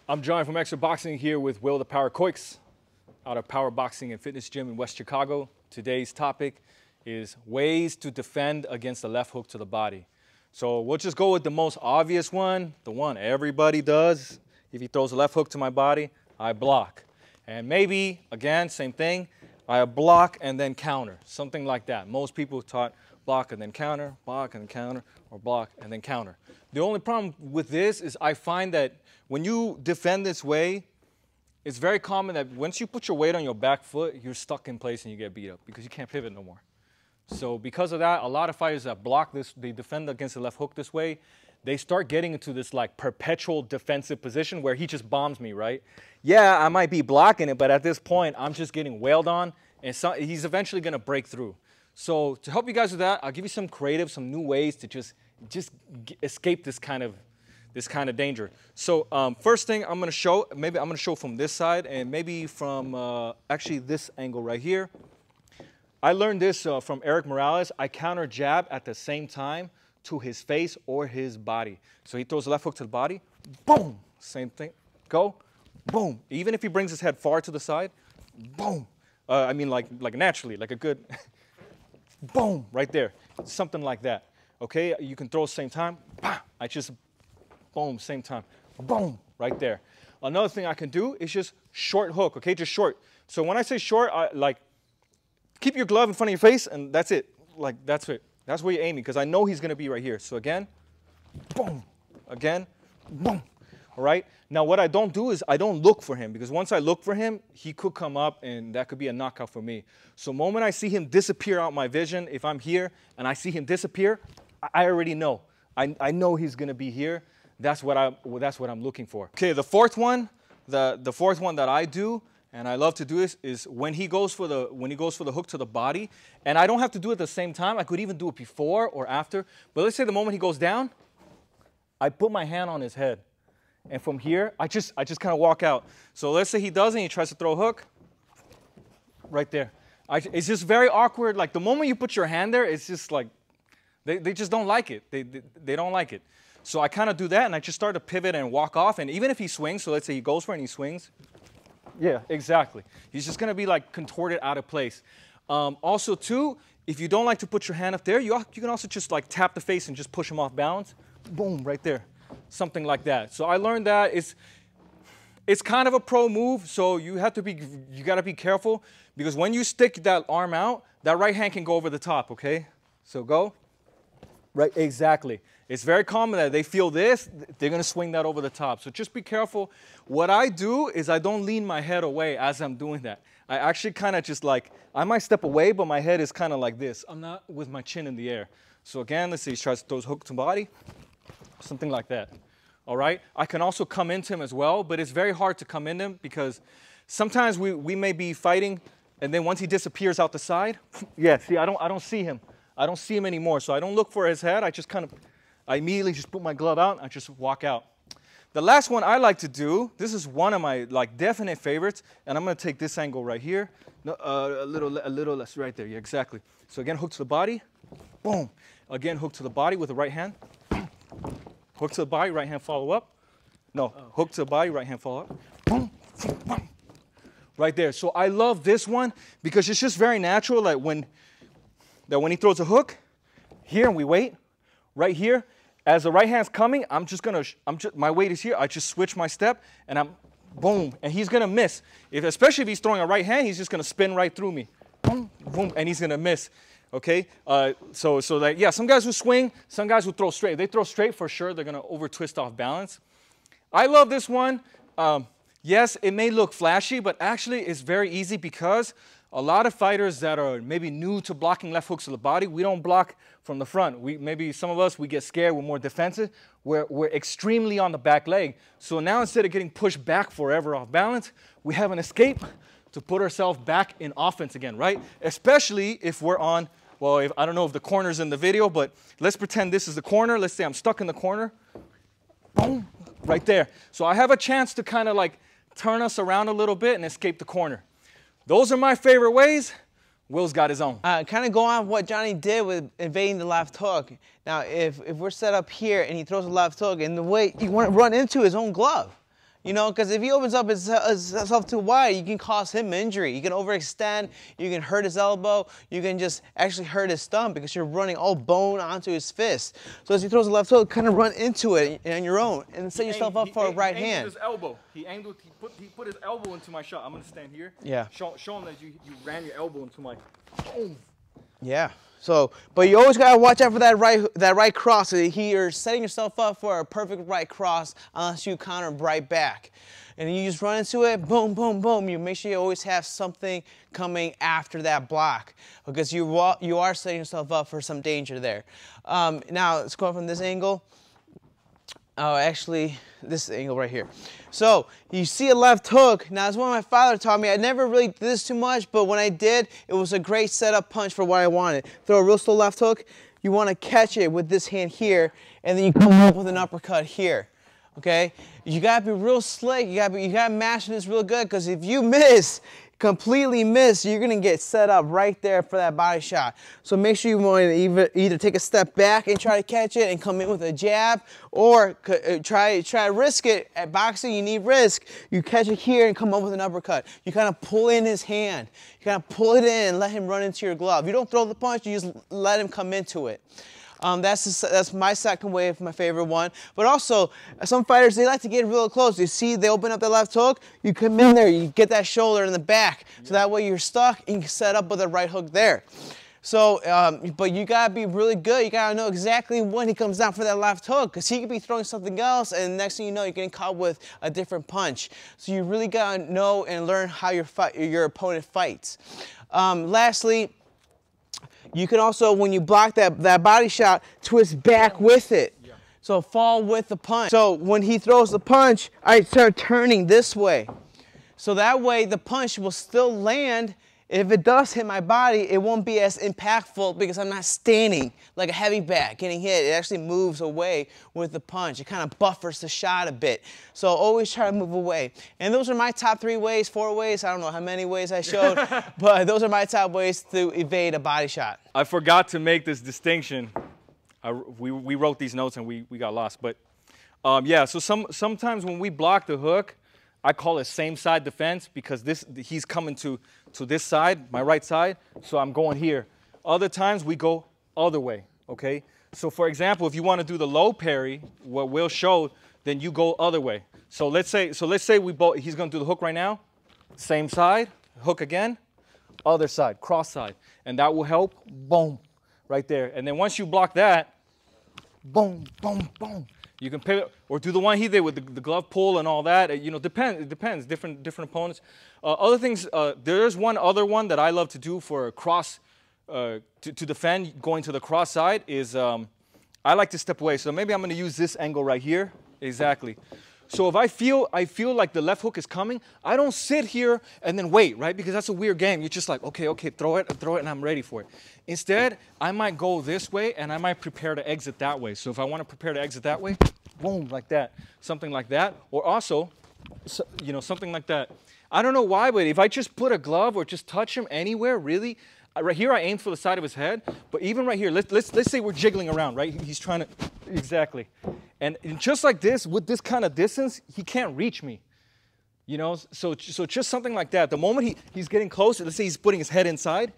I'm John from Extra Boxing here with Will the Power Coix out of Power Boxing and Fitness Gym in West Chicago. Today's topic is ways to defend against the left hook to the body. So we'll just go with the most obvious one, the one everybody does. If he throws a left hook to my body, I block. And maybe, again, same thing, I block and then counter, something like that. Most people taught block and then counter, block and then counter, or block and then counter. The only problem with this is I find that when you defend this way, it's very common that once you put your weight on your back foot, you're stuck in place and you get beat up because you can't pivot no more. So because of that, a lot of fighters that block this, they defend against the left hook this way, they start getting into this like perpetual defensive position where he just bombs me, right? Yeah, I might be blocking it, but at this point, I'm just getting wailed on, and so he's eventually going to break through. So to help you guys with that, I'll give you some creative, some new ways to just escape this kind of danger. So first thing I'm going to show, maybe I'm going to show from this side and maybe from actually this angle right here. I learned this from Eric Morales. I counter jab at the same time to his face or his body. So he throws a left hook to the body, boom, same thing, go, boom. Even if he brings his head far to the side, boom. I mean like naturally, like a good, boom, right there, something like that. Okay, you can throw at the same time, bah, I just, boom, same time, boom, right there. Another thing I can do is just short hook, okay, just short. So when I say short, keep your glove in front of your face and that's it, like that's it. That's where you're aiming because I know he's going to be right here. So again, boom, again, boom. All right. Now what I don't do is I don't look for him because once I look for him, he could come up and that could be a knockout for me. So the moment I see him disappear out my vision, if I'm here and I see him disappear, I already know. I know he's going to be here. That's what I'm looking for. Okay, the fourth one, the fourth one that I do, and I love to do this, is when he goes for the hook to the body, and I don't have to do it at the same time. I could even do it before or after. But let's say the moment he goes down, I put my hand on his head. And from here, I just kind of walk out. So let's say he doesn't, he tries to throw a hook, right there. It's just very awkward. Like the moment you put your hand there, it's just like, they just don't like it. They don't like it. So I kind of do that, and I just start to pivot and walk off. And even if he swings, so let's say he goes for it and he swings, yeah, exactly. He's just going to be like contorted out of place. Also, too, if you don't like to put your hand up there, you can also just like tap the face and just push him off balance. Boom, right there. Something like that. So I learned that it's kind of a pro move, so you got to be careful because when you stick that arm out, that right hand can go over the top, okay? So go. Right, exactly. It's very common that they feel this, they're going to swing that over the top. So just be careful. What I do is I don't lean my head away as I'm doing that. I actually kind of just like, I might step away, but my head is kind of like this. I'm not with my chin in the air. So again, let's see, he tries to throw his hook to body, something like that. All right? I can also come into him as well, but it's very hard to come into him because sometimes we may be fighting, and then once he disappears out the side, yeah, see, I don't see him. I don't see him anymore, so I don't look for his head. I immediately just put my glove out and I just walk out. The last one I like to do, this is one of my like definite favorites, and I'm going to take this angle right here. No, a little less right there. Yeah, exactly. So again, hook to the body. Boom. Again, hook to the body with the right hand. Hook to the body, right hand follow up. No, hook to the body, right hand follow up. Boom. Boom. Right there. So I love this one because it's just very natural. Like when he throws a hook, here and we wait, right here, as the right hand's coming, my weight is here, I just switch my step, and I'm, boom, and he's gonna miss. Especially if he's throwing a right hand, he's just gonna spin right through me, boom, boom, and he's gonna miss, okay? So like, yeah, some guys who swing, some guys who throw straight. If they throw straight, for sure, they're gonna over twist off balance. I love this one. Yes, it may look flashy, but actually it's very easy because a lot of fighters that are maybe new to blocking left hooks to the body, we don't block from the front. Maybe some of us, we get scared, we're more defensive. We're extremely on the back leg. So now instead of getting pushed back forever off balance, we have an escape to put ourselves back in offense again, right? Especially if we're on, well, I don't know if the corner's in the video, but let's pretend this is the corner. Let's say I'm stuck in the corner. Boom, right there. So I have a chance to kind of like turn us around a little bit and escape the corner. Those are my favorite ways. Will's got his own. Kind of go on what Johnny did with evading the left hook. Now, if we're set up here and he throws a left hook, and the way you want to run into his own glove, You know, because if he opens up himself too wide, you can cause him injury. You can overextend, you can hurt his elbow, you can just actually hurt his thumb because you're running all bone onto his fist. So as he throws the left hook, kind of run into it on your own and set yourself up for a right hand. He angled his elbow. He put his elbow into my shot. I'm gonna stand here. Yeah. Show him that you ran your elbow into my. Boom. Yeah. So, but you always gotta watch out for that right cross. You're setting yourself up for a perfect right cross unless you counter right back. And you just run into it, boom, boom, boom. You make sure you always have something coming after that block because you are setting yourself up for some danger there. Now, let's go from this angle. Oh, actually, this angle right here. So, you see a left hook. Now, it's what my father taught me. I never really did this too much, but when I did, it was a great setup punch for what I wanted. Throw a real slow left hook. You want to catch it with this hand here, and then you come up with an uppercut here. Okay? You got to be real slick. You got to master this real good, because if you completely miss, you're going to get set up right there for that body shot. So make sure you want to either take a step back and try to catch it and come in with a jab, or try to risk it. At boxing, you need risk. You catch it here and come up with an uppercut. You kind of pull in his hand. You kind of pull it in and let him run into your glove. You don't throw the punch, you just let him come into it. That's my second wave, my favorite one. But also, some fighters, they like to get real close. You see, they open up the left hook, you come in there, you get that shoulder in the back. So that way you're stuck and you can set up with a right hook there. So, but you gotta be really good. You gotta know exactly when he comes down for that left hook, because he could be throwing something else, and next thing you know, you're getting caught with a different punch. So you really gotta know and learn how your opponent fights. Lastly, you can also, when you block that body shot, twist back with it. Yeah. So fall with the punch. So when he throws the punch, I start turning this way. So that way the punch will still land. If it does hit my body, it won't be as impactful because I'm not standing like a heavy bat getting hit. It actually moves away with the punch. It kind of buffers the shot a bit. So always try to move away. And those are my top 3 ways, 4 ways. I don't know how many ways I showed, but those are my top ways to evade a body shot. I forgot to make this distinction. We wrote these notes and we got lost. But yeah, so sometimes when we block the hook, I call it same side defense because he's coming to this side, my right side, so I'm going here. Other times we go other way, okay? So for example, if you want to do the low parry, what Will showed, then you go other way. So let's say he's going to do the hook right now, same side, hook again, other side, cross side, and that will help, boom, right there. And then once you block that, boom, boom, boom. You can pivot or do the one he did with the glove pull and all that. You know, it depends. Different opponents. Other things. There's one other one that I love to do for a cross to defend going to the cross side is I like to step away. So maybe I'm going to use this angle right here. Exactly. So if I feel like the left hook is coming, I don't sit here and then wait, right? Because that's a weird game. You're just like, okay, throw it, and I'm ready for it. Instead, I might go this way, and I might prepare to exit that way. So if I want to prepare to exit that way, boom, like that, something like that. Or also, you know, something like that. I don't know why, but if I just put a glove or just touch him anywhere, really, right here I aim for the side of his head. But even right here, let's say we're jiggling around, right? He's trying to, exactly. And just like this, with this kind of distance, he can't reach me. You know, so just something like that. The moment he's getting closer, let's say he's putting his head inside.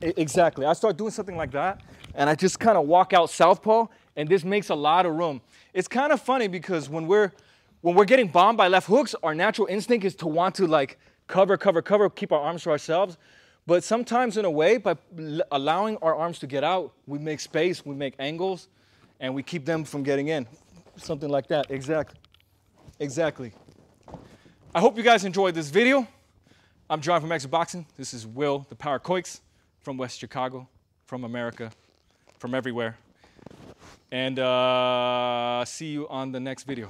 Exactly. I start doing something like that, and I just kind of walk out southpaw, and this makes a lot of room. It's kind of funny because when we're getting bombed by left hooks, our natural instinct is to want to like cover, keep our arms to ourselves. But sometimes in a way, by allowing our arms to get out, we make space, we make angles, and we keep them from getting in. Something like that. Exactly. I hope you guys enjoyed this video. I'm John from Exit Boxing. This is Will, the Power Coix, from West Chicago, from America, from everywhere. And see you on the next video.